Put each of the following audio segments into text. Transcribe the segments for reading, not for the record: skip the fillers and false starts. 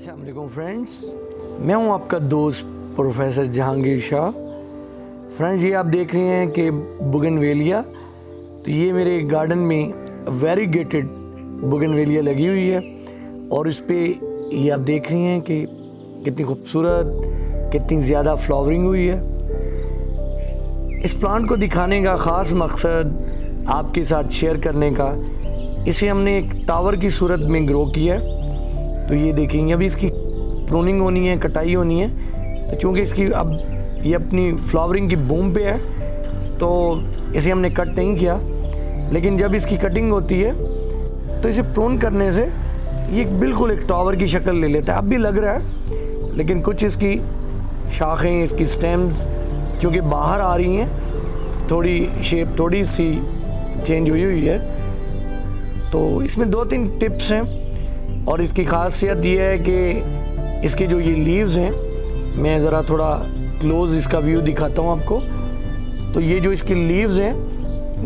अस्सलाम वालेकुम फ्रेंड्स, मैं हूं आपका दोस्त प्रोफेसर जहांगीर शाह। फ्रेंड्स, ये आप देख रहे हैं कि बुगनवेलिया, तो ये मेरे गार्डन में वेरीगेटेड बुगनवेलिया लगी हुई है और इस पे ये आप देख रहे हैं कि कितनी खूबसूरत, कितनी ज़्यादा फ्लावरिंग हुई है। इस प्लांट को दिखाने का ख़ास मकसद आपके साथ शेयर करने का, इसे हमने एक टावर की सूरत में ग्रो किया है। तो ये देखेंगे, अभी इसकी प्रूनिंग होनी है, कटाई होनी है। तो चूँकि इसकी अब ये अपनी फ्लावरिंग की बूम पे है, तो इसे हमने कट नहीं किया, लेकिन जब इसकी कटिंग होती है तो इसे प्रून करने से ये बिल्कुल एक टावर की शक्ल ले लेता है। अब भी लग रहा है, लेकिन कुछ इसकी शाखें, इसकी स्टेम्स चूँकि बाहर आ रही हैं, थोड़ी शेप थोड़ी सी चेंज हुई हुई है। तो इसमें 2-3 टिप्स हैं और इसकी खासियत ये है कि इसके जो ये लीव्स हैं, मैं ज़रा थोड़ा क्लोज इसका व्यू दिखाता हूँ आपको। तो ये जो इसके लीव्स हैं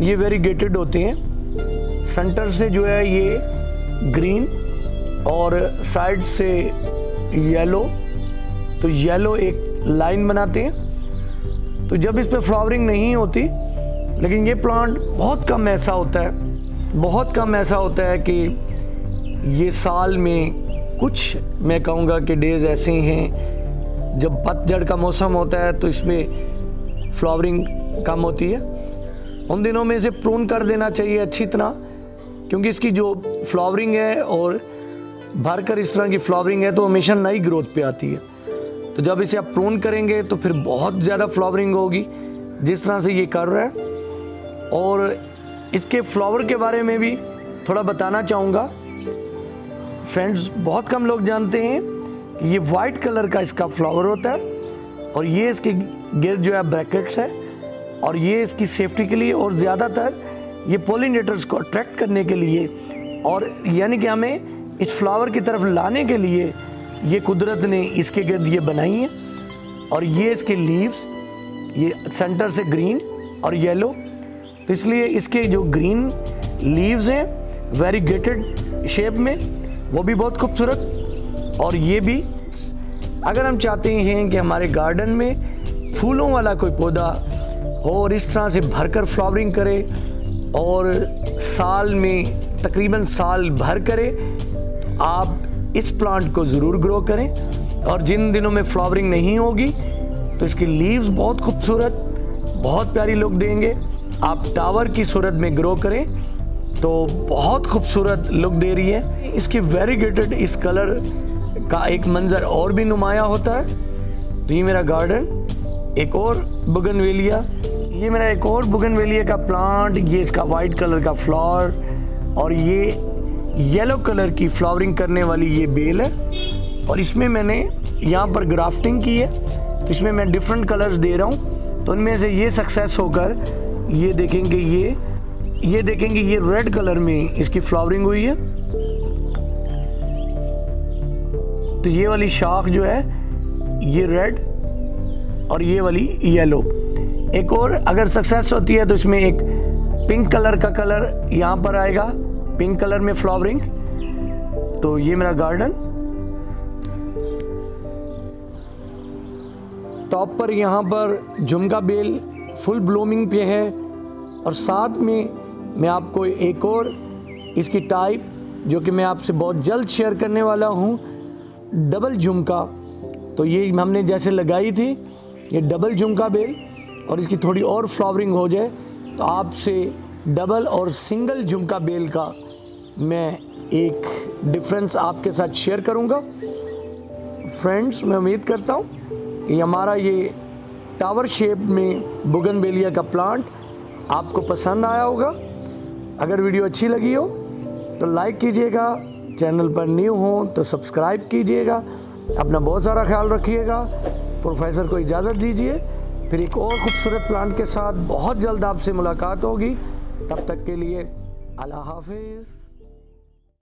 ये वेरीगेटेड होते हैं। सेंटर से जो है ये ग्रीन और साइड से येलो, तो येलो एक लाइन बनाते हैं। तो जब इस पे फ्लावरिंग नहीं होती, लेकिन ये प्लांट बहुत कम ऐसा होता है कि ये साल में कुछ, मैं कहूँगा कि डेज़ ऐसे हैं जब पतझड़ का मौसम होता है तो इसमें फ्लावरिंग कम होती है। उन दिनों में इसे प्रून कर देना चाहिए अच्छी तरह, क्योंकि इसकी जो फ्लावरिंग है और भरकर इस तरह की फ्लावरिंग है तो हमेशा नई ग्रोथ पे आती है। तो जब इसे आप प्रून करेंगे तो फिर बहुत ज़्यादा फ्लावरिंग होगी, जिस तरह से ये कर रहा है। और इसके फ्लावर के बारे में भी थोड़ा बताना चाहूँगा। फ्रेंड्स, बहुत कम लोग जानते हैं कि ये वाइट कलर का इसका फ्लावर होता है और ये इसके गिर्द जो है ब्रैकेट्स है, और ये इसकी सेफ्टी के लिए और ज़्यादातर ये पॉलिनेटर्स को अट्रैक्ट करने के लिए, और यानी कि हमें इस फ्लावर की तरफ लाने के लिए ये कुदरत ने इसके गिर्द ये बनाई हैं। और ये इसके लीव्स, ये सेंटर से ग्रीन और येलो, तो इसलिए इसके जो ग्रीन लीव्स हैं वेरीगेटेड शेप में, वो भी बहुत खूबसूरत। और ये भी, अगर हम चाहते हैं कि हमारे गार्डन में फूलों वाला कोई पौधा हो और इस तरह से भरकर फ्लावरिंग करे और साल में तकरीबन साल भर करे, तो आप इस प्लांट को ज़रूर ग्रो करें। और जिन दिनों में फ्लावरिंग नहीं होगी तो इसकी लीव्स बहुत खूबसूरत, बहुत प्यारी लुक देंगे। आप टावर की सूरत में ग्रो करें तो बहुत खूबसूरत लुक दे रही है। इसकी वेरीगेटेड इस कलर का एक मंजर और भी नुमाया होता है। तो ये मेरा गार्डन, एक और बुगनवेलिया, ये मेरा एक और बुगनवेलिया का प्लांट, ये इसका वाइट कलर का फ्लावर और ये येलो कलर की फ्लावरिंग करने वाली ये बेल है। और इसमें मैंने यहाँ पर ग्राफ्टिंग की है, तो इसमें मैं डिफरेंट कलर्स दे रहा हूँ। तो उनमें से ये सक्सेस होकर ये देखेंगे, ये देखेंगे ये रेड कलर में इसकी फ्लावरिंग हुई है। तो ये वाली शाख जो है ये रेड और ये वाली येलो। एक और अगर सक्सेस होती है तो इसमें एक पिंक कलर का कलर यहाँ पर आएगा, पिंक कलर में फ्लावरिंग। तो ये मेरा गार्डन, टॉप पर यहाँ पर झुमका बेल फुल ब्लूमिंग पे है। और साथ में मैं आपको एक और इसकी टाइप, जो कि मैं आपसे बहुत जल्द शेयर करने वाला हूँ, डबल झुमका। तो ये हमने जैसे लगाई थी ये डबल झुमका बेल, और इसकी थोड़ी और फ्लावरिंग हो जाए तो आपसे डबल और सिंगल झुमका बेल का मैं एक डिफरेंस आपके साथ शेयर करूँगा। फ्रेंड्स, मैं उम्मीद करता हूँ कि हमारा ये टावर शेप में बुगनवेलिया का प्लांट आपको पसंद आया होगा। अगर वीडियो अच्छी लगी हो तो लाइक कीजिएगा, चैनल पर न्यू हो तो सब्सक्राइब कीजिएगा। अपना बहुत सारा ख्याल रखिएगा। प्रोफेसर को इजाज़त दीजिए, फिर एक और खूबसूरत प्लांट के साथ बहुत जल्द आपसे मुलाकात होगी। तब तक के लिए अल्लाह हाफिज़।